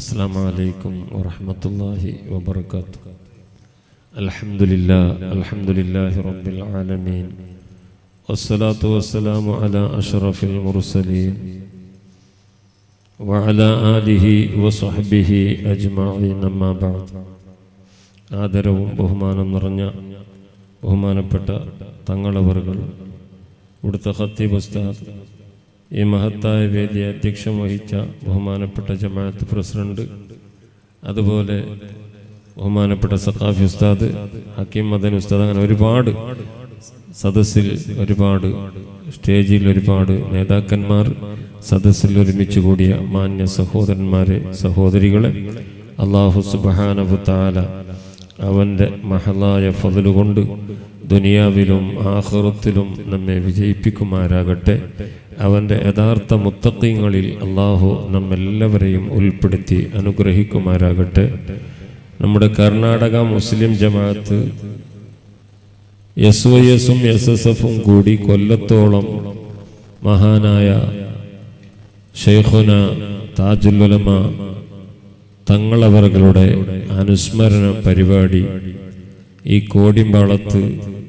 അസ്സലാമു അലൈക്കും വറഹ്മത്തുള്ളാഹി വബറകാതുഹു. അൽഹംദുലില്ലാഹി റബ്ബിൽ ആലമീൻ വസ്സലാത്തു വസ്സലാമു അലാ അഷ്റഫിൽ മുർസലീൻ വഅലാ ആലിഹി വസ്വഹ്ബിഹി അജ്മഈൻ. അമ്മാ ബഅദ്. ആദരവും ബഹുമാനം നിറഞ്ഞ ബഹുമാനപ്പെട്ട തങ്ങളവറുകൾ, ഇവിടുത്തെ ഖത്തീബ് ഉസ്താദ്, ഈ മഹത്തായ വേദിയെ അധ്യക്ഷം വഹിച്ച ബഹുമാനപ്പെട്ട ജമാഅത്ത് പ്രസിഡന്റ്, അതുപോലെ ബഹുമാനപ്പെട്ട സഖാഫി ഉസ്താദ്, ഹക്കീം മദനി ഉസ്താദ്, അങ്ങനെ ഒരുപാട് സദസ്സിൽ, ഒരുപാട് സ്റ്റേജിൽ ഒരുപാട് നേതാക്കന്മാർ, സദസ്സിൽ ഒരുമിച്ച് കൂടിയ മാന്യ സഹോദരന്മാരെ, സഹോദരികളെ, അല്ലാഹു സുബ്ഹാനഹു വ തആല അവൻ്റെ മഹലായ ഫضل കൊണ്ട് ദുനിയാവിലും ആഖിറത്തിലും നമ്മെ വിജയിപ്പിക്കുമാരാകട്ടെ. അവൻ്റെ യഥാർത്ഥ മുത്തഖീങ്ങളിൽ അള്ളാഹു നമ്മെല്ലാവരെയും ഉൾപ്പെടുത്തി അനുഗ്രഹിക്കുമാരാകട്ടെ. നമ്മുടെ കർണാടക മുസ്ലിം ജമാഅത്ത് SYSും SSFും കൂടി കൊല്ലത്തോളം മഹാനായ ശൈഖുന താജുൽ ഉലമ തങ്ങളവറുകളുടെ അനുസ്മരണ പരിപാടി ഈ കോടിമ്പാളത്ത്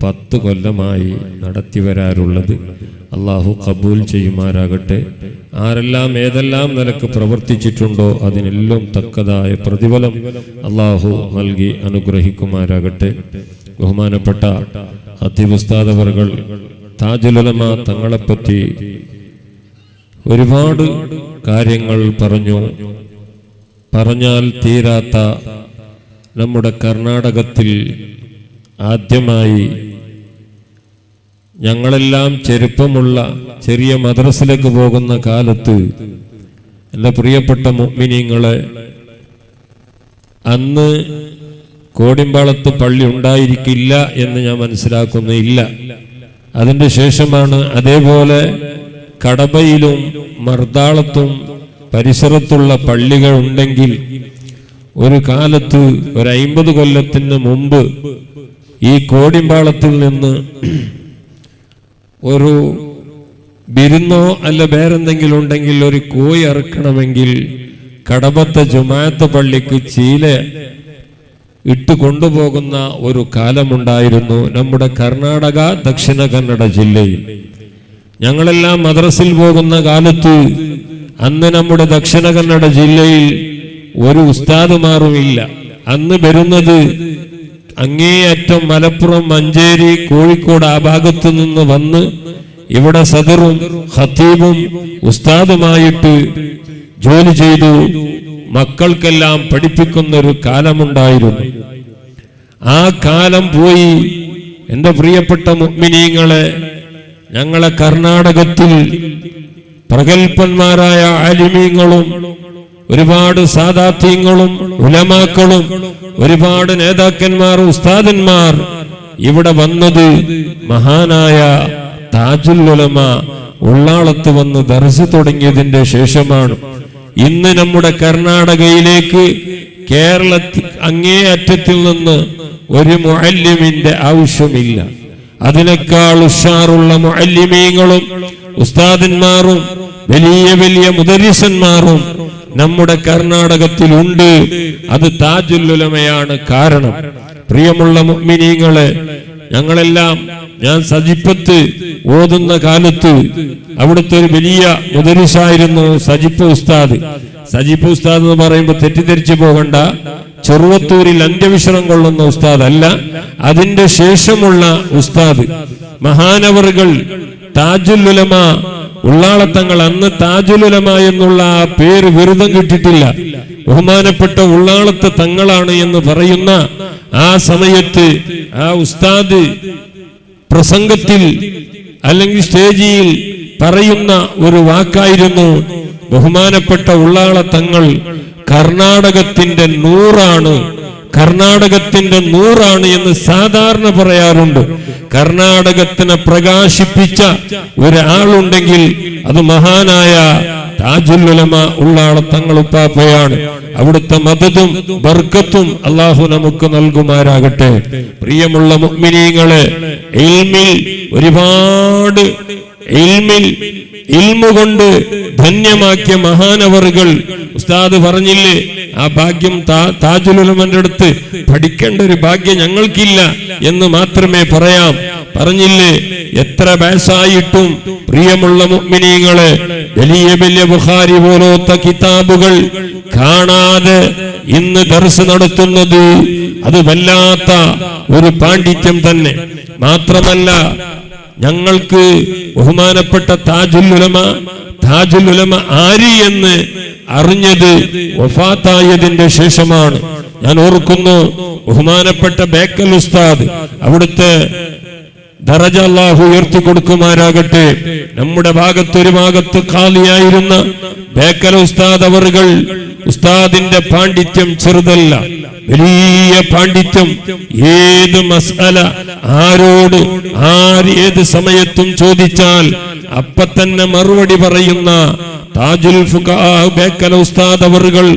10 കൊല്ലമായി നടത്തിവരാറുള്ളത്. അള്ളാഹു കബൂൽ ചെയ്യുമാരാകട്ടെ. ആരെല്ലാം ഏതെല്ലാം നിലക്ക് പ്രവർത്തിച്ചിട്ടുണ്ടോ അതിനെല്ലാം തക്കതായ പ്രതിഫലം അള്ളാഹു നൽകി അനുഗ്രഹിക്കുമാരാകട്ടെ. ബഹുമാനപ്പെട്ട ഖത്തീബ് ഉസ്താദ് അവറുകൾ താജുൽ ഉലമ തങ്ങളെപ്പറ്റി ഒരുപാട് കാര്യങ്ങൾ പറഞ്ഞു. പറഞ്ഞാൽ തീരാത്ത, നമ്മുടെ കർണാടകത്തിൽ ആദ്യമായി ഞങ്ങളെല്ലാം ചെറുപ്പമുള്ള ചെറിയ മദ്രസയിലേക്ക് പോകുന്ന കാലത്ത്, എൻ്റെ പ്രിയപ്പെട്ട മുഅ്മിനീങ്ങളെ, അന്ന് കോടിമ്പാളത്ത് പള്ളി ഉണ്ടായിരിക്കില്ല എന്ന് ഞാൻ മനസ്സിലാക്കുന്നില്ല. അതിൻ്റെ ശേഷമാണ് അതേപോലെ കടബയിലും മർദാളത്തും പരിസരത്തുള്ള പള്ളികൾ ഉണ്ടെങ്കിൽ, ഒരു കാലത്ത് ഒരു 50 കൊല്ലത്തിന് മുമ്പ് ഈ കോടിമ്പാളത്തിൽ നിന്ന് ഒരു ബിരുന്നോ അല്ല വേറെന്തെങ്കിലും ഉണ്ടെങ്കിൽ ഒരു കോഴി അറുക്കണമെങ്കിൽ കടബത്തെ ജുമാഅത്ത് പള്ളിക്ക് ചീല ഇട്ട് കൊണ്ടുപോകുന്ന ഒരു കാലമുണ്ടായിരുന്നു നമ്മുടെ കർണാടക ദക്ഷിണ കന്നഡ ജില്ലയിൽ. ഞങ്ങളെല്ലാം മദ്രസയിൽ പോകുന്ന കാലത്ത് അന്ന് നമ്മുടെ ദക്ഷിണ കന്നഡ ജില്ലയിൽ ഒരു ഉസ്താദുമാറുമില്ല. അന്ന് വരുന്നത് അങ്ങേയറ്റം മലപ്പുറം, മഞ്ചേരി, കോഴിക്കോട് ആ ഭാഗത്തു നിന്ന് വന്ന് ഇവിടെ സദറും ഖത്തീബും ഉസ്താദുമായിട്ട് ജോലി ചെയ്തു മക്കൾക്കെല്ലാം പഠിപ്പിക്കുന്ന ഒരു കാലമുണ്ടായിരുന്നു. ആ കാലം പോയി. എൻ്റെ പ്രിയപ്പെട്ട മുഅ്മിനീങ്ങളെ, ഞങ്ങളെ കർണാടകത്തിൽ പ്രഗൽഭന്മാരായ ആലിമീങ്ങളും ഒരുപാട് സാദാത്യങ്ങളും ഉലമാക്കളും ഒരുപാട് നേതാക്കന്മാർ, ഉസ്താദന്മാർ ഇവിടെ വന്നത് മഹാനായ താജുൽ ഉലമ ഉള്ളാളത്ത് വന്ന് ദർസ് തുടങ്ങിയതിന്റെ ശേഷമാണ്. ഇന്ന് നമ്മുടെ കർണാടകയിലേക്ക് കേരളത്തിൽ അങ്ങേ അറ്റത്തിൽ നിന്ന് ഒരു മുഅല്ലിമിന്റെ ആവശ്യമില്ല. അതിനേക്കാൾ ഉഷാറുള്ള മുഅല്ലിമീങ്ങളും ഉസ്താദന്മാരും വലിയ വലിയ മുദരിസന്മാരും നമ്മുടെ കർണാടകത്തിലുണ്ട്. അത് താജുൽ ഉലമയാണ് കാരണം. പ്രിയമുള്ള മുഅ്മിനീങ്ങളെ, ഞങ്ങളെല്ലാം, ഞാൻ സജിപ്പത്ത് ഓതുന്ന കാലത്ത് അവിടുത്തെ ഒരു വലിയ മുദരിസായിരുന്നു സജിപ്പ് ഉസ്താദ്. സജിപ്പ് ഉസ്താദ് എന്ന് പറയുമ്പോൾ തെറ്റിദ്ധരിച്ചു പോകണ്ട, ചെറുവത്തൂരിൽ അന്ത്യവിശ്രം കൊള്ളുന്ന ഉസ്താദ് അല്ല, അതിന്റെ ശേഷമുള്ള ഉസ്താദ്. മഹാനവറുകൾ താജുൽ ഉലമ ഉള്ളാളത്തങ്ങൾ, അന്ന് താജുൽ ഉലമ എന്നുള്ള ആ പേര് വെറുതെ കിട്ടിയിട്ടില്ല. ബഹുമാനപ്പെട്ട ഉള്ളാളത്തെ തങ്ങളാണ് എന്ന് പറയുന്ന ആ സമയത്ത് ആ ഉസ്താദ് പ്രസംഗത്തിൽ അല്ലെങ്കിൽ സ്റ്റേജിൽ പറയുന്ന ഒരു വാക്കായിരുന്നു, ബഹുമാനപ്പെട്ട ഉള്ളാളത്തങ്ങൾ കർണാടകത്തിന്റെ നൂറാണ്, കർണാടകത്തിന്റെ നൂറാണ് എന്ന് സാധാരണ പറയാറുണ്ട്. കർണാടകത്തിനെ പ്രകാശിപ്പിച്ച ഒരാളുണ്ടെങ്കിൽ അത് മഹാനായ താജുൽ ഉലമ ഉള്ളാളത്തങ്ങൾ ഉപ്പാപ്പയാണ്. അവിടുത്തെ മദദും ബർക്കത്തും അള്ളാഹു നമുക്ക് നൽകുമാരാകട്ടെ. പ്രിയമുള്ള മുഅ്മിനീങ്ങളെ, ഇൽമിൽ ഒരുപാട് ഇൽമു കൊണ്ട് ധന്യമാക്കിയ മഹാനവറുകൾ, ഉസ്താദ് പറഞ്ഞില്ലേ, ആ ഭാഗ്യം താജുൽ ഉലമന്റെ അടുത്ത് പഠിക്കേണ്ട ഒരു ഭാഗ്യം ഞങ്ങൾക്കില്ല എന്ന് മാത്രമേ പറയാം. പറഞ്ഞില്ലേ, എത്ര വയസ്സായിട്ടും പ്രിയമുള്ള മുഅ്മിനീങ്ങളെ, വലിയ വലിയ ബുഖാരി പോലത്തെ കിതാബുകൾ കാണാതെ ഇന്ന് ദർസ് നടത്തുന്നത് അത് വല്ലാത്ത ഒരു പാണ്ഡിത്യം തന്നെ. മാത്രമല്ല, ഞങ്ങൾക്ക് ബഹുമാനപ്പെട്ട താജുൽ ഉലമ ആര് എന്ന് അറിഞ്ഞത് വഫാത്തായതിന്റെ ശേഷമാണ്. ഞാൻ ഓർക്കുന്നു, ബഹുമാനപ്പെട്ട ബേക്കൽ ഉസ്താദ്, അവിടുത്തെ ദറജ അല്ലാഹു ഉയർത്തി കൊടുക്കുമാരാകട്ടെ, നമ്മുടെ ഭാഗത്തൊരു ഭാഗത്ത് ഖാലിയായിരുന്ന ബേക്കൽ ഉസ്താദ് അവറുകൾ, ഉസ്താദിന്റെ പാണ്ഡിത്യം ചെറുതല്ല, വലിയ പാണ്ഡിത്യം. ഏത് മസ്അല ആരോട് ഏത് സമയത്തും ചോദിച്ചാൽ അപ്പ തന്നെ മറുപടി പറയുന്ന താജുൽ ഫുഖഹാ ബേക്കൽ ഉസ്താദ് അവറുകൾ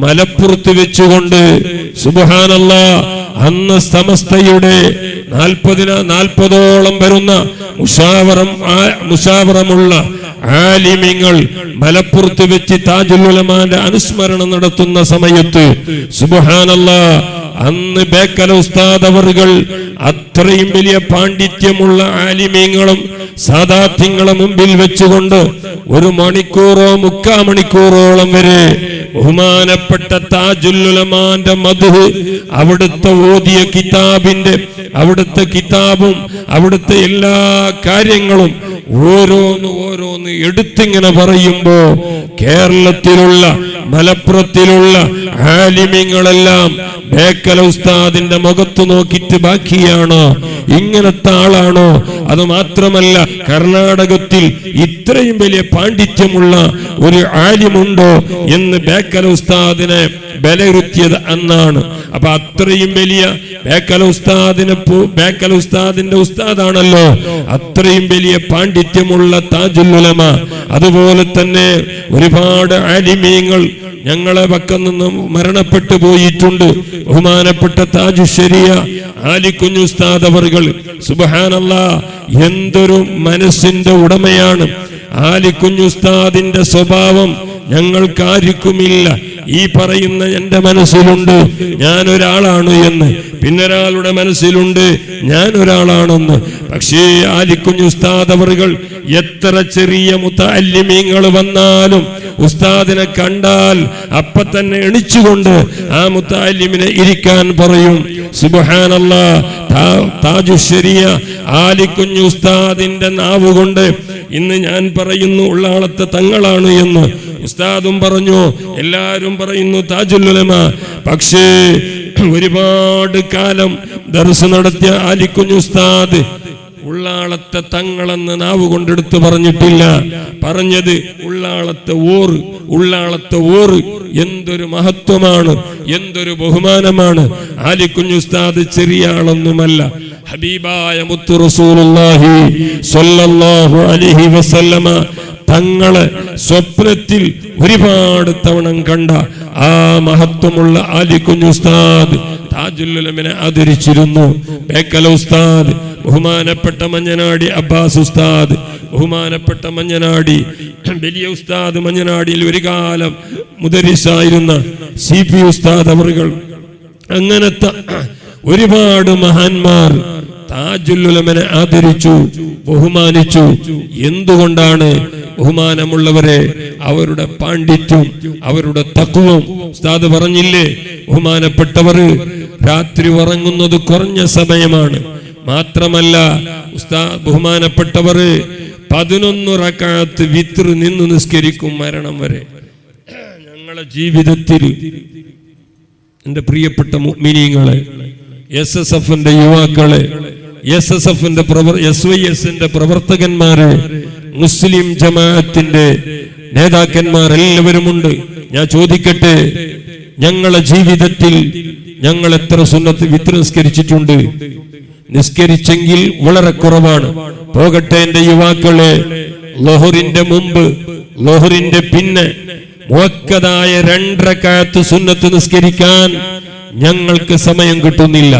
മലപ്പുറത്ത് വെച്ചുകൊണ്ട് സുബ്ഹാനല്ലാഹ് അന്ന് സമസ്തയുടെ 40ഓളം വരുന്ന മുശാവറമുള്ള ആലിമീങ്ങൾ മലപ്പുറത്ത് വെച്ച് താജുൽ ഉലമാന്റെ അനുസ്മരണം നടത്തുന്ന സമയത്ത് സുബ്ഹാനല്ലാഹ് അന്ന് ബേക്കൽ ഉസ്താദ് അവറുകൾ അത്രയും വലിയ പാണ്ഡിത്യമുള്ള ആലിമീങ്ങളും സാദാത്യങ്ങളെ മുമ്പിൽ വെച്ചുകൊണ്ട് 1 മണിക്കൂറോ 3/4 മണിക്കൂറോളം വരെ ബഹുമാനപ്പെട്ട താജുൽ ഉലമാന്റെ മദ്ഹ്, അവിടുത്തെ ഓതിയ കിതാബിന്റെ, അവിടുത്തെ കിതാബും അവിടുത്തെ എല്ലാ കാര്യങ്ങളും ഓരോന്ന് എടുത്തിങ്ങനെ പറയുമ്പോ കേരളത്തിലുള്ള മലപ്പുറത്തിലുള്ള ആലിമീങ്ങളെല്ലാം ബേക്കൽ ഉസ്താദിന്റെ മുഖത്ത് നോക്കിയിട്ട് ബാക്കിയാണോ, ഇങ്ങനത്തെ ആളാണോ? അത് മാത്രമല്ല, കർണാടകത്തിൽ ഇത്രയും വലിയ പാണ്ഡിത്യമുള്ള ഒരു ആലിമുണ്ടോ എന്ന് ബേക്കൽ ഉസ്താദിനെ വിലയിരുത്തിയത് അന്നാണ്. അപ്പൊ അത്രയും വലിയ ബേക്കൽ ഉസ്താദിന്റെ ഉസ്താദാണല്ലോ, അത്രയും വലിയ പാണ്ഡിത്യമുള്ള താജുൽ ഉലമ. അതുപോലെ തന്നെ ഒരുപാട് ആലിമീങ്ങൾ ഞങ്ങളെ പക്കം നിന്ന് മരണപ്പെട്ടു പോയിട്ടുണ്ട്. ബഹുമാനപ്പെട്ട താജു ശരിയ ആലിക്കുഞ്ഞ് ഉസ്താദ് അവറുകൾ, സുബ്ഹാനല്ലാഹ്, എന്തൊരു മനസ്സിന്റെ ഉടമയാണ്. ആലിക്കുഞ്ഞ് ഉസ്താദിന്റെ സ്വഭാവം ഞങ്ങൾക്കാർക്കുമില്ല. ഈ പറയുന്ന എന്റെ മനസ്സിലുണ്ട് ഞാനൊരാളാണ് എന്ന്, പിന്നൊരാളുടെ മനസ്സിലുണ്ട് ഞാനൊരാളാണെന്ന്. പക്ഷേ ആലിക്കുഞ്ഞ് ഉസ്താദ് അവറുകൾ എത്ര ചെറിയ മുതഅല്ലിമീങ്ങൾ വന്നാലും ഉസ്താദിനെ കണ്ടാൽ അപ്പ തന്നെ എണിച്ചുകൊണ്ട് ആ മുതഅല്ലിമിനെ ഇരിക്കാൻ പറയും. സുബ്ഹാനല്ലാഹ്, താജു ശരിയ ആലിക്കുഞ്ഞ് ഉസ്താദിന്റെ നാവ് കൊണ്ട് ഇന്ന് ഞാൻ പറയുന്നു ഉള്ളാളത്തെ തങ്ങളാണ് എന്ന്. ഉസ്താദും പറഞ്ഞു, എല്ലാരും പറയുന്നു താജുൽ ഉലമ. പക്ഷേ ഒരുപാട് കാലം ദർസ് നടത്തിയ ആലിക്കുഞ്ഞ് ഉസ്താദ് ഉള്ളാളത്തെ തങ്ങളെന്ന് നാവ് കൊണ്ടെടുത്ത് പറഞ്ഞിട്ടില്ല. പറഞ്ഞത് ഉള്ളാളത്തെ ഓറ്. എന്തൊരു മഹത്വമാണ്, എന്തൊരു ബഹുമാനമാണ്. ആലിക്കുഞ്ഞ് ഉസ്താദ് ചെറിയ ആളൊന്നുമല്ല. ഹബീബായ മുത്തു റസൂലുള്ളാഹി സ്വല്ലല്ലാഹു അലൈഹി വസല്ലമ തങ്ങളെ സ്വപ്നത്തിൽ ഒരുപാട് തവണ കണ്ട ആ മഹത്വമുള്ള ആലിക്കുഞ്ഞ് ഉസ്താദ് താജുൽ ഉലമനെ ആദരിച്ചിരുന്നു. ബേക്കൽ ഉസ്താദ്, ബഹുമാനപ്പെട്ട മഞ്ഞനാടി അബ്ബാസ് ഉസ്താദ്, ബഹുമാനപ്പെട്ട മഞ്ഞനാടി വലിയ ഉസ്താദ്, മഞ്ഞനാടിയിൽ ഒരു കാലം മുദരിസായിരുന്ന CP ഉസ്താദ് അവറുകൾ, അങ്ങനത്തെ ഒരുപാട് മഹാന്മാർ താജുൽ ഉലമനെ ആദരിച്ചു, ബഹുമാനിച്ചു. എന്തുകൊണ്ടാണ്? ബഹുമാനമുള്ളവരെ, അവരുടെ പാണ്ഡിത്യം, അവരുടെ തഖ്വയും. ഉസ്താദ് പറഞ്ഞില്ലേ, ബഹുമാനപ്പെട്ടവർ രാത്രി ഉറങ്ങുന്നത് കുറഞ്ഞ സമയമാണ്. മാത്രമല്ല ബഹുമാനപ്പെട്ടവർ 11 റക്അത്ത് വിത്ർ നിന്ന് നിസ്കരിക്കും മരണം വരെ. ഞങ്ങളുടെ ജീവിതത്തിൽ എൻ്റെ പ്രിയപ്പെട്ട മുഅ്മിനീങ്ങളെ, SSFന്റെ യുവാക്കളെ, SSFന്റെ SYSന്റെ പ്രവർത്തകന്മാരെ, മുസ്ലിം ജമാഅത്തിന്റെ നേതാക്കന്മാർ എല്ലാവരുമുണ്ട്. ഞാൻ ചോദിക്കട്ടെ, ഞങ്ങളുടെ ജീവിതത്തിൽ ഞങ്ങൾ എത്ര സുന്നത്ത് വിത്ർ നിസ്കരിച്ചിട്ടുണ്ട്? നിസ്കരിച്ചെങ്കിൽ വളരെ കുറവാണ്. പോകട്ടെ എന്റെ യുവാക്കളെ, ലോഹറിന്റെ മുമ്പ്, ലോഹറിന്റെ പിന്നെ മുഅക്കദായ 2 റക്അത്ത് സുന്നത്ത് നിസ്കരിക്കാൻ ഞങ്ങൾക്ക് സമയം കിട്ടുന്നില്ല.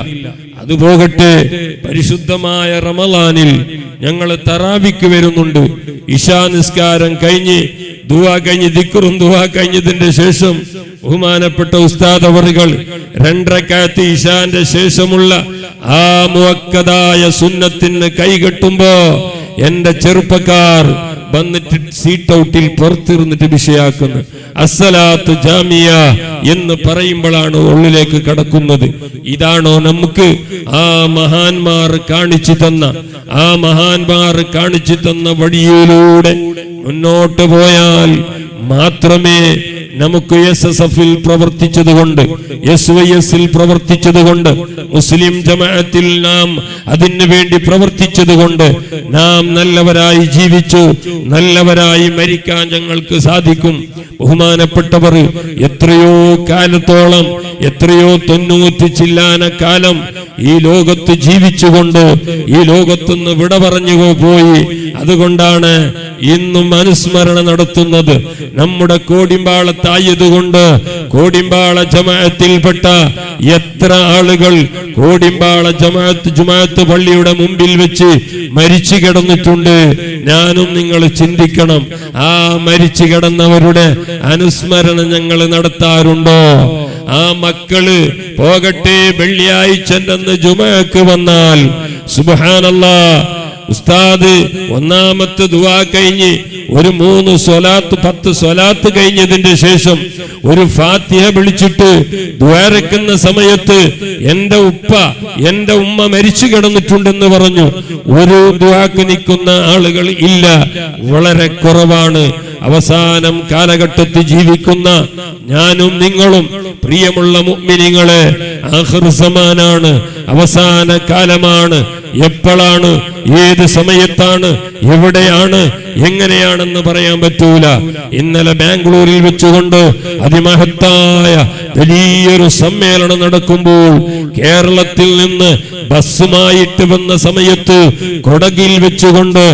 അത് പോകട്ടെ, പരിശുദ്ധമായ റമളാനിൽ ഞങ്ങൾ തറാവിക്ക് വരുന്നുണ്ട്. ഇശാ നിസ്കാരം കഴിഞ്ഞ് ദുആ കഴിഞ്ഞ് ദിക്റും ദുആ കഴിഞ്ഞതിന്റെ ശേഷം ബഹുമാനപ്പെട്ട ഉസ്താദ് അവറുകൾ 2 റക്അത്ത് ഇശാന്റെ ശേഷമുള്ള ആ മുഅക്കദായ സുന്നത്തിന് കൈകെട്ടുമ്പോ എന്റെ ചെറുപ്പക്കാർ വന്നിട്ട് സീറ്റ് ഔട്ടിൽ പുറത്തിരുന്നിട്ട് വിഷയാക്കുന്നു. അസ്സലാത്തു ജാമിയ എന്ന് പറയുമ്പോഴാണ് ഉള്ളിലേക്ക് കടക്കുന്നത്. ഇതാണോ നമുക്ക് ആ മഹാന്മാർ കാണിച്ചു തന്ന വഴിയിലൂടെ മുന്നോട്ട് പോയാൽ മാത്രമേ നമുക്ക് SSFൽ പ്രവർത്തിച്ചതുകൊണ്ട്, SYSൽ പ്രവർത്തിച്ചതുകൊണ്ട്, മുസ്ലിം ജമാഅത്തിൽ നാം അതിനു വേണ്ടി പ്രവർത്തിച്ചതുകൊണ്ട് നാം നല്ലവരായി ജീവിച്ചു, നല്ലവരായി മരിക്കാൻ ഞങ്ങൾക്ക് സാധിക്കും. ബഹുമാനപ്പെട്ടവർ എത്രയോ കാലത്തോളം, എത്രയോ 90 ചില്ലാന കാലം ഈ ലോകത്ത് ജീവിച്ചുകൊണ്ട് ഈ ലോകത്തുനിന്ന് വിട പറഞ്ഞു പോയി. അതുകൊണ്ടാണ് ഇന്നും അനുസ്മരണ നടത്തുന്നത്. നമ്മുടെ കോടിമ്പാളത്തായതുകൊണ്ട് കോടിമ്പാള ജമാഅത്തിൽപ്പെട്ട എത്ര ആളുകൾ കോടിമ്പാള ജമാഅത്ത് പള്ളിയുടെ മുമ്പിൽ വെച്ച് മരിച്ചു കിടന്നിട്ടുണ്ട്. ഞാനും നിങ്ങൾ ചിന്തിക്കണം, ആ മരിച്ചു കിടന്നവരുടെ അനുസ്മരണം ഞങ്ങൾ നടത്താറുണ്ടോ? ആ മക്കള് പോകട്ടെ, വെള്ളിയാഴ്ച ജുമഅക്ക് വന്നാൽ സുബ്ഹാനല്ലാഹ്, ഉസ്താദ് ഒന്നാമത്തെ ദുആ കഴിഞ്ഞ് ഒരു 3 സ്വലാത്ത് 10 സ്വലാത്ത് കഴിഞ്ഞതിന്റെ ശേഷം ഒരു ഫാത്തിഹ വിളിച്ചിട്ട് ദുആരക്കുന്ന സമയത്ത് എന്റെ ഉമ്മ മരിച്ചു കിടന്നിട്ടുണ്ടെന്ന് പറഞ്ഞു. ഒരു ദുആക്ക് നിൽക്കുന്ന ആളുകൾ ഇല്ല, വളരെ കുറവാണ്. അവസാനം കാലഘട്ടത്തിൽ ജീവിക്കുന്ന ഞാനും നിങ്ങളും പ്രിയമുള്ള മുഅ്മിനീങ്ങളെ, ആഖിർ സമാനാണ്, അവസാന കാലമാണ്. എപ്പോഴാണ്, ഏത് സമയത്താണ്, എവിടെയാണ്, എങ്ങനെയാണെന്ന് പറയാൻ പറ്റൂല. ഇന്നലെ ബാംഗ്ലൂരിൽ വെച്ചുകൊണ്ട് അതിമഹത്തായ വലിയൊരു സമ്മേളനം നടക്കുമ്പോൾ കേരളത്തിൽ നിന്ന് ബസ്സുമായിട്ട് വന്ന സമയത്ത് കൊടകിൽ വെച്ചുകൊണ്ട്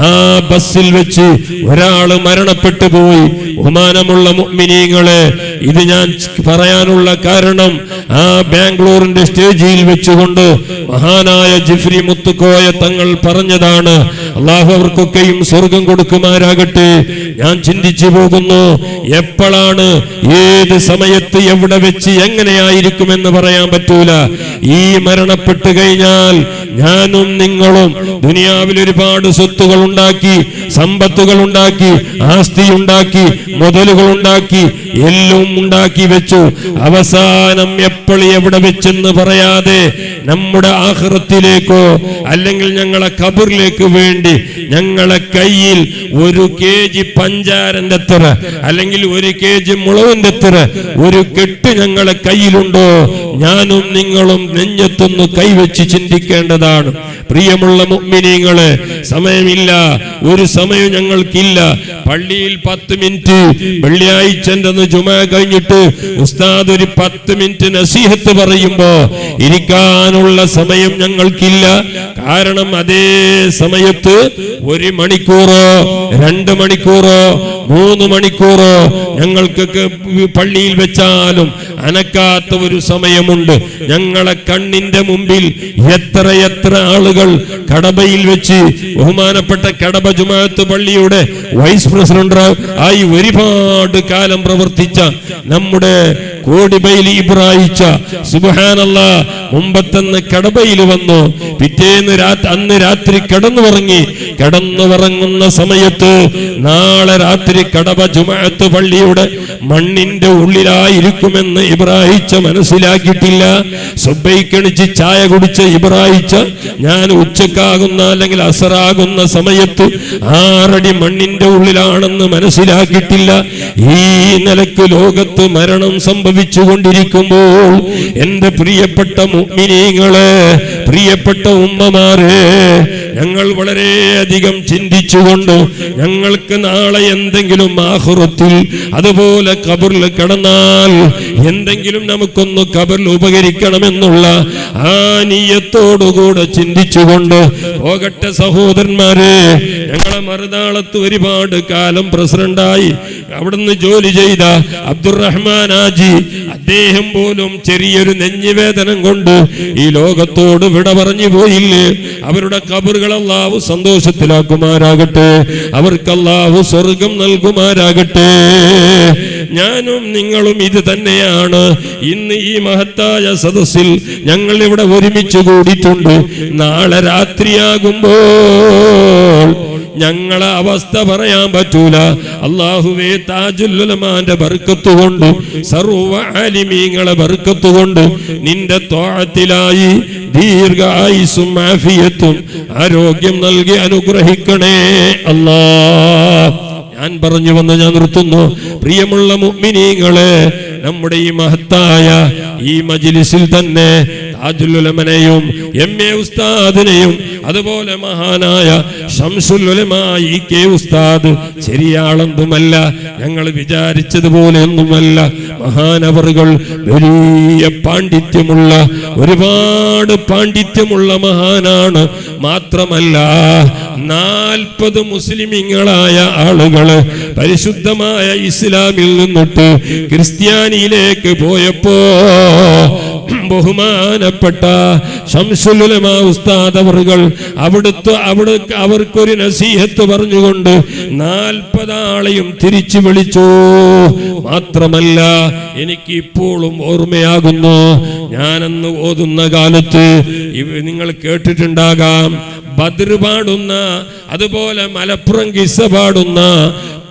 ആ ബസ്സിൽ വെച്ച് ഒരാൾ മരണപ്പെട്ടു പോയി. ബഹുമാനമുള്ള മുഅ്മിനീങ്ങളെ, ഇത് ഞാൻ പറയാനുള്ള കാരണം ആ ബാംഗ്ലൂരിന്റെ സ്റ്റേജിൽ വെച്ചുകൊണ്ട് മഹാനായ ജിഫ്രി മുത്തുക്കോയ തങ്ങൾ പറഞ്ഞതാണ്. അല്ലാഹു അവർക്കൊക്കെയും സ്വർഗം കൊടുക്കുമാരാകട്ടെ. ഞാൻ ചിന്തിച്ചു പോകുന്നു, എപ്പോഴാണ്, ഏത് സമയത്ത്, എവിടെ വെച്ച്, എങ്ങനെയായിരിക്കുമെന്ന് പറയാൻ പറ്റൂല. ഈ മരണപ്പെട്ടു കഴിഞ്ഞാൽ ഞാനും നിങ്ങളും ദുനിയാവിൽ ഒരുപാട് സ്വത്തുകൾ ഉണ്ടാക്കി, സമ്പത്തുകൾ ഉണ്ടാക്കി, ആസ്തി ഉണ്ടാക്കി, മുതലുകൾ ഉണ്ടാക്കി, എല്ലാം ഉണ്ടാക്കി വെച്ചു. അവസാനം എപ്പോൾ എവിടെ വെച്ചെന്ന് പറയാതെ നമ്മുടെ ആഖിറത്തിലേക്കോ അല്ലെങ്കിൽ ഞങ്ങളെ ഖബറിലേക്ക് വേണ്ടി ഞങ്ങളെ കയ്യിൽ 1 kg പഞ്ചാരന്റെ എത്ര അല്ലെങ്കിൽ 1 kg മുളവിന്റെ എത്ര ഒരു കെട്ട് ഞങ്ങളെ കയ്യിലുണ്ടോ? ഞാനും നിങ്ങളും നെഞ്ഞത്തൊന്ന് കൈവച്ച് ചിന്തിക്കേണ്ടതാണ്. പ്രിയമുള്ള മുഅ്മിനീങ്ങളെ, സമയമില്ല, ഒരു സമയം ഞങ്ങൾക്കില്ല. പള്ളിയിൽ 10 മിനിറ്റ് വെള്ളിയാഴ്ച ജുമാ കഴിഞ്ഞിട്ട് ഉസ്താദ് ഒരു 10 മിനിറ്റ് നസീഹത്ത് പറയുമ്പോ ഇരിക്കാനുള്ള സമയം ഞങ്ങൾക്കില്ല. കാരണം അതേ സമയത്ത് 1 മണിക്കൂറോ 2 മണിക്കൂറോ 3 മണിക്കൂറോ ഞങ്ങൾക്കൊക്കെ പള്ളിയിൽ വെച്ചാലും അനക്കാത്ത ഒരു സമയമുണ്ട്. ഞങ്ങളെ കണ്ണിന്റെ മുമ്പിൽ എത്ര ആളുകൾ കടബയിൽ വെച്ച് ബഹുമാനപ്പെട്ട കടബ ജുമാഅത്ത് പള്ളിയുടെ വൈസ് പ്രസിഡന്റ് ആയി ഒരുപാട് കാലം പ്രവർത്തിച്ച നമ്മുടെ കോടിബൈലി ഇബ്രാഹിച്ച സുബ്ഹാനല്ലാഹ് മുമ്പത്തെന്ന് കടബയിൽ വന്നു. പിറ്റേന്ന് അന്ന് രാത്രി കിടന്നുറങ്ങുന്ന സമയത്ത് നാളെ രാത്രി കടബ ജുമാഅത്ത് പള്ളിയുടെ മണ്ണിന്റെ ഉള്ളിലായിരിക്കുമെന്ന് ഇബ്രാഹിച്ച മനസ്സിലാക്കിയിട്ടില്ല. സുബ്ബൈക്കണിച്ച് ചായ കുടിച്ച ഇബ്രാഹിച്ച ഞാൻ ഉച്ചക്കാകുന്ന അല്ലെങ്കിൽ അസറാകുന്ന സമയത്ത് 6 അടി മണ്ണിന്റെ ഉള്ളിലാണെന്ന് മനസ്സിലാക്കിയിട്ടില്ല. ഈ നിലക്ക് ലോകത്ത് മരണം സംഭവിച്ചുകൊണ്ടിരിക്കുമ്പോൾ എന്റെ പ്രിയപ്പെട്ട മുഅ്മിനീങ്ങളെ, പ്രിയപ്പെട്ട ഉമ്മമാരെ, ഞങ്ങൾ വളരെയധികം ചിന്തിച്ചുകൊണ്ട് ഞങ്ങൾക്ക് നാളെ എന്തെങ്കിലും ആഖിറത്തിൽ അതുപോലെ ഖബറിൽ കിടന്നാൽ എന്തെങ്കിലും നമുക്കൊന്ന് ഖബറിൽ ഉപകരിക്കണമെന്നുള്ള ആ നിയ്യത്തോടുകൂടെ ചിന്തിച്ചുകൊണ്ട് പോകട്ടെ സഹോദരന്മാരെ. ഞങ്ങളെ മറുനാളത്ത് ഒരുപാട് കാലം പ്രസിഡന്റായി അവിടുന്ന് ജോലി ചെയ്ത അബ്ദുറഹ്മാൻ ആജി, അദ്ദേഹം പോലും ചെറിയൊരു നെഞ്ഞുവേദനം കൊണ്ട് ഈ ലോകത്തോട് വിട പറഞ്ഞു പോയില്ലേ. അവരുടെ ഖബറുകൾ അല്ലാഹു സന്തോഷത്തിലാക്കുമാരാകട്ടെ, അവർക്ക് അല്ലാഹു സ്വർഗം നൽകുമാരാകട്ടെ. ഞാനും നിങ്ങളും ഇത് തന്നെയാണ്. ഇന്ന് ഈ മഹത്തായ സദസ്സിൽ ഞങ്ങൾ ഇവിടെ ഒരുമിച്ച് കൂടിയിട്ടുണ്ട്. നാളെ രാത്രിയാകുമ്പോൾ ഞങ്ങളെ അവസ്ഥ പറയാൻ പറ്റൂല. അല്ലാഹുവേ, താജുൽ ഉലമാന്റെ ബർക്കത്ത് കൊണ്ട്, സർവ്വ ആലിമീങ്ങളെ ബർക്കത്ത് കൊണ്ട് നിന്റെ ത്വാഅത്തിലായി ദീർഘായുസ്സും ആഫിയത്തും ആരോഗ്യം നൽകി അനുഗ്രഹിക്കണേ അല്ലാഹ്. ഞാൻ പറഞ്ഞു വന്ന് ഞാൻ നിർത്തുന്നു. പ്രിയമുള്ള മുഅ്മിനീങ്ങളെ, നമ്മുടെ ഈ മഹത്തായ ഈ മജ്ലിസിൽ തന്നെ താജുൽ ഉലമനെയും എം.എ. ഉസ്താദിനെയും അതുപോലെ മഹാനായ ശംസുൽ ഉലമാ ഇ.കെ. ഉസ്താദ് ചെറിയാളൊന്നുമല്ല, ഞങ്ങൾ വിചാരിച്ചതുപോലെ ഒന്നുമല്ല. മഹാനവറുകൾ വലിയ പാണ്ഡിത്യമുള്ള, ഒരുപാട് പാണ്ഡിത്യമുള്ള മഹാനാണ്. മാത്രമല്ല 40 മുസ്ലിമീങ്ങളായ ആളുകള് പരിശുദ്ധമായ ഇസ്ലാമിൽ നിന്നിട്ട് ക്രിസ്ത്യാനിയിലേക്ക് പോയപ്പോ ബഹുമാനപ്പെട്ട ശംസുൽ ഉലമാ ഉസ്താദ് അവറുകൾ അവർക്കൊരു നസീഹത്ത് പറഞ്ഞുകൊണ്ട് 40 ആളെയും തിരിച്ചു വിളിച്ചു. മാത്രമല്ല, എനിക്ക് ഇപ്പോഴും ഓർമ്മയാകുന്നു, ഞാനന്ന് ഓതുന്ന കാലത്ത് നിങ്ങൾ കേട്ടിട്ടുണ്ടാകാം, ബദ്ർ പാടുന്ന അതുപോലെ മലപ്പുറം കിസ്സ പാടുന്ന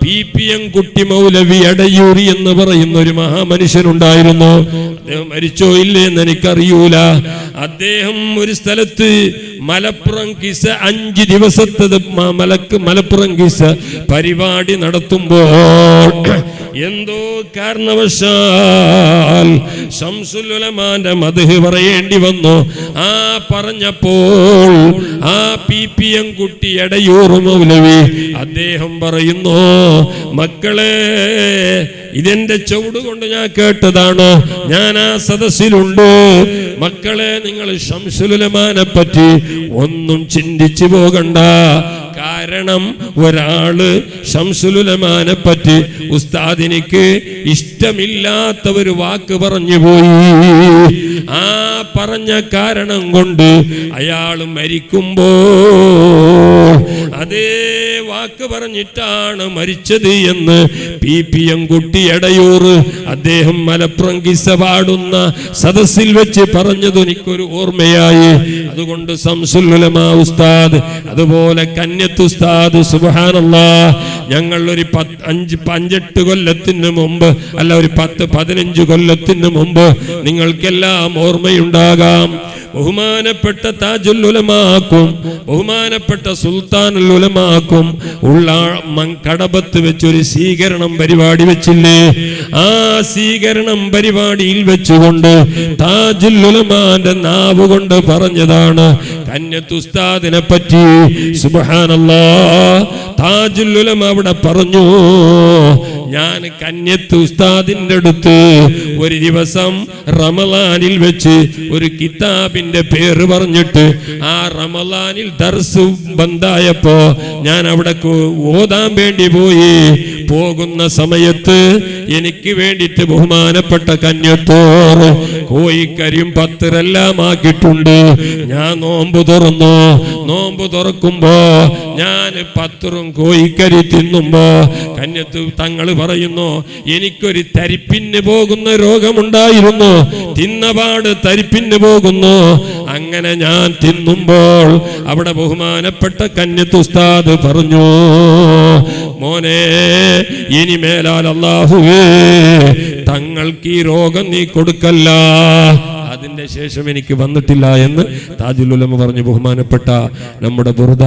പി.എം. കുട്ടി മൗലവി എടയൂരി എന്ന് പറയുന്ന ഒരു മഹാമനുഷ്യനുണ്ടായിരുന്നു. അദ്ദേഹം മരിച്ചോ ഇല്ലേ എന്ന് എനിക്കറിയൂല. അദ്ദേഹം ഒരു സ്ഥലത്ത് മലപ്പുറം കിസ്സ 5 ദിവസത്തെ മലപ്പുറം കിസ്സ പരിപാടി നടത്തുമ്പോൾ എന്തോ കാരണവശാൽ ശംസുൽ ഉലമാന്റെ മദ്ഹ് പറയേണ്ടി വന്നു. ആ പറഞ്ഞപ്പോൾ ആ പി.എം. കുട്ടി എടയൂർ മൗലവി അദ്ദേഹം പറയുന്നു, മക്കളെ, ഇതെന്റെ ചുവട് കൊണ്ട് ഞാൻ കേട്ടതാണ്, ഞാൻ ആ സദസ്സിലുണ്ട്. മക്കളെ, നിങ്ങൾ ശംസുൽ ഉലമാനെ പറ്റി ഒന്നും ചിന്തിച്ചു പോകണ്ട. കാരണം ഒരാള് ശംസുൽ ഉലമാനെ പറ്റി ഉസ്താദിനിക്ക് ഇഷ്ടമില്ലാത്ത ഒരു വാക്ക് പറഞ്ഞു പോയി. ആ പറഞ്ഞ കാരണം കൊണ്ട് അയാൾ മരിക്കുമ്പോൾ അതേ വാക്ക് പറഞ്ഞിട്ടാണ് മരിച്ചത് എന്ന് പി.എം. കുട്ടി എടയൂർ അദ്ദേഹം മലപ്പുറം കിസ്സ പാടുന്ന സദസ്സിൽ വെച്ച് പറഞ്ഞത് എനിക്കൊരു ഓർമ്മയായി. അതുകൊണ്ട് ശംസുൽ ഉലമാ ഉസ്താദ്, അതുപോലെ കന്യത്ത് ഉസ്താദ്, സുബ്ഹാനല്ലാഹ്, ഞങ്ങൾ ഒരു 5-8 കൊല്ലത്തിന് മുമ്പ്, അല്ല ഒരു 10-15 കൊല്ലത്തിന് മുമ്പ് നിങ്ങൾക്കെല്ലാം ഓർമ്മയുണ്ടാകാം, ബഹുമാനപ്പെട്ട താജുൽ ഉലമാക്കും ബഹുമാനപ്പെട്ട സുൽത്താനുൽ ഉലമാക്കും ഉള്ള കടബത്ത് വെച്ചൊരു സ്വീകരണം പരിപാടി വെച്ചില്ലേ? ആ സ്വീകരണം പരിപാടിയിൽ വെച്ചുകൊണ്ട് താജുൽ ഉലമാന്റെ നാവ് കൊണ്ട് പറഞ്ഞതാണ് കന്യത്ത് ഉസ്താദിനെ പറ്റി. സുബ്ഹാനല്ലാഹ്, താജുൽ ഉലമ അവിടെ പറഞ്ഞു, ഞാൻ കന്യത്ത് ഉസ്താദിന്റെ അടുത്ത് ഒരു ദിവസം റമളാനിൽ വെച്ച് ഒരു കിതാബിന്റെ പേര് പറഞ്ഞിട്ട് ആ റമളാനിൽ ദർസ് ബന്ധായപ്പോ ഞാൻ അവിടെ ഓതാൻ വേണ്ടി പോയി. പോകുന്ന സമയത്ത് എനിക്ക് വേണ്ടിയിട്ട് ബഹുമാനപ്പെട്ട കന്യത്തോർ കോഴിക്കരിയും പത്തരെല്ലാം ആക്കിയിട്ടുണ്ട്. ഞാൻ നോമ്പ് തുറന്നു. നോമ്പ് തുറക്കുമ്പോ ഞാൻ പത്തറും കോഴിക്കരി തിന്നുമ്പോ കന്യത്ത് തങ്ങൾ പറയുന്നു, എനിക്കൊരു തരിപ്പിന് പോകുന്ന രോഗമുണ്ടായിരുന്നു, തിന്നപാട് തരിപ്പിന് പോകുന്നു. അങ്ങനെ ഞാൻ തിന്നുമ്പോൾ അവിടെ ബഹുമാനപ്പെട്ട കന്യത്ത് ഉസ്താദ് പറഞ്ഞു, മോനെ, ഇനി മേലാൽ അല്ലാഹുവേ തങ്ങൾക്ക് ഈ രോഗം നീ കൊടുക്കല്ല. അതിന്റെ ശേഷം എനിക്ക് വന്നിട്ടില്ല എന്ന് താജുൽ ഉലമ പറഞ്ഞു. ബഹുമാനപ്പെട്ട നമ്മുടെ ബുർദ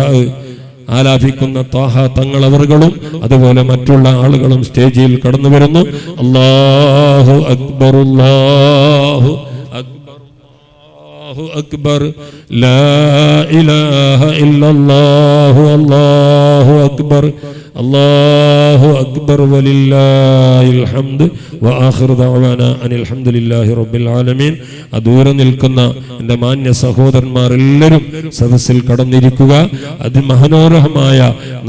ആലാപിക്കുന്ന ത്വാഹ തങ്ങൾ അവറുകളും അതുപോലെ മറ്റുള്ള ആളുകളും സ്റ്റേജിൽ കടന്നു വരുന്നു. അല്ലാഹു അക്ബർ, അല്ലാഹു അക്ബർ, അല്ലാഹു അക്ബർ, ലാ ഇലാഹ ഇല്ലല്ലാഹു, അല്ലാഹു അക്ബർ, അല്ലാഹു അക്ബർ, വലില്ലാഹിൽ ഹംദ്, വആഖിറു ദഅവാനാ അനിൽ ഹംദുലില്ലാഹി റബ്ബിൽ ആലമീൻ. ദൂരെ നിൽക്കുന്ന എൻ്റെ മാന്യ സഹോദരന്മാർ എല്ലാവരും സദസ്സിൽ കടന്നിരിക്കുക. അതിമനോഹരമായ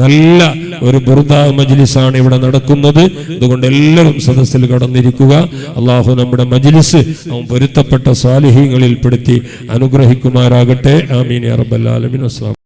നല്ല ഒരു ബുർദ മജ്ലിസാണ് ഇവിടെ നടക്കുന്നത്. അതുകൊണ്ട് എല്ലാവരും സദസ്സിൽ കടന്നിരിക്കുക. അള്ളാഹു നമ്മുടെ മജ്ലിസ് അവൻ പൊരുത്തപ്പെട്ട സാലിഹീങ്ങളിൽ പെടുത്തി അനുഗ്രഹിക്കുമാറാകട്ടെ. ആമീൻ യാ റബ്ബൽ ആലമീൻ. അസ്സലാം.